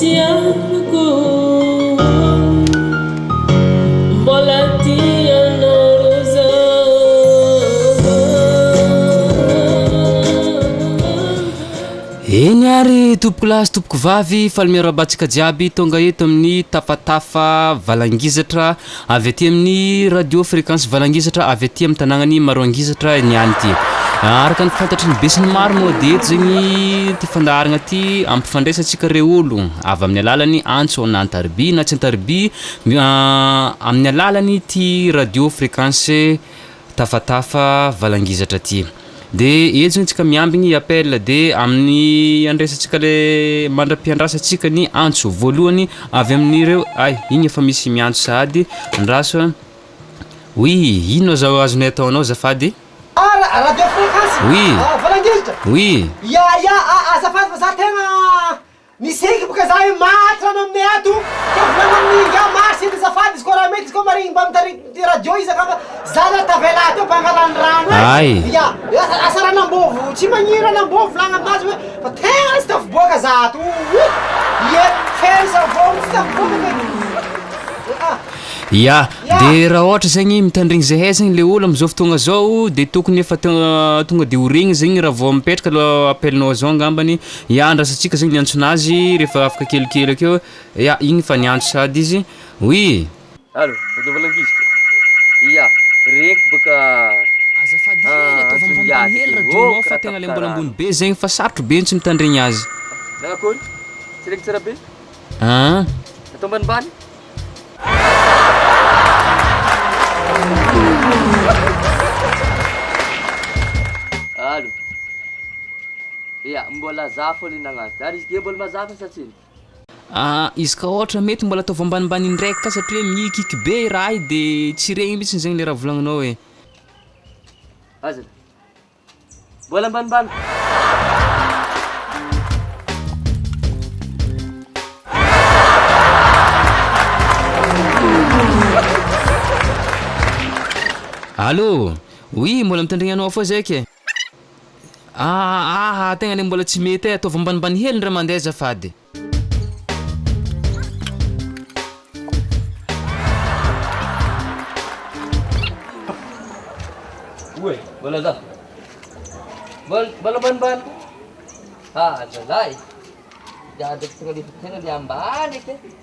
sianako mbola tianao za eny ary tompoko lahy sy tompoko vavy faly miarabantsika jiaby tonga eto amin'ny tafatafa valangizatra avy aty amin'ny radio Frekans valangizatra avy aty amin'ny tanagnany Maroangizatra niany ty araka ny fantatry ny besiny maro moa dia eto zegny ty fandaharagna ty ampifandraisantsika reo olo avy amin'ny alalany antso na antarby na tsy antarby amin'ny alalany ty radio Frekans tafatafa valangizatra ty de eto zegny tsika miambigny appel de amin'ny andraisantsika le mandra-piandrasantsika ny antso voalohany avy amin'ireo ay igny efa misy miantso sady andraso oui ino zao azonay ataonao zafady radio Frekans oui valangizatra oui ya azafady fa za tegna miseky boka za matrano aminay ato tevanamany ya marsy edy azafady izy koa raha mety izy koa marigny mba mitarity radio izaka fa za la tavela teo mpangalany rano ay ya asa ranambovo tsy magniry ranambovo volagna aminazy hoe fa tegna tsy tafiboaka za ato ie fersa vono tsy tafiboaka ya de raha ohatra zegny mitandrigny zahay zegny le olo am'izao fotoagna zao de tokony efa tonga de horegny zegny raha vao mipetraka aloha appelnao zao angambany ya andrasantsika zegny niantsonazy rehefa afaka kelikely akeo ya igny fa niantso sady izy oui allo radio valangizitra ya reky baka azafady hely ataova ambanimbany hely radionao fa tegna le mbola ambony be zegny fa sarotro be tsy mitandrigny azy nagnakony tsy reky tsara be atao ambanimbany allo ya mbola za fô le nagnazy ary izy ke mbola mazafa sa tsiny izy ka ohatra mety mbola ataova ambanimbany indraiky ka satria mikiky be raha de tsy regny mihitsy zegny le raha volagninao hoe azana mbola ambanimbany allo oui mbola mitandrigny anao fô zay ke tegna le mbola tsy mety ataova ambanimbany hely ndray mandeha zafady ué mbola za mbola ambanimbany zalahy diadako tegna le ambany eky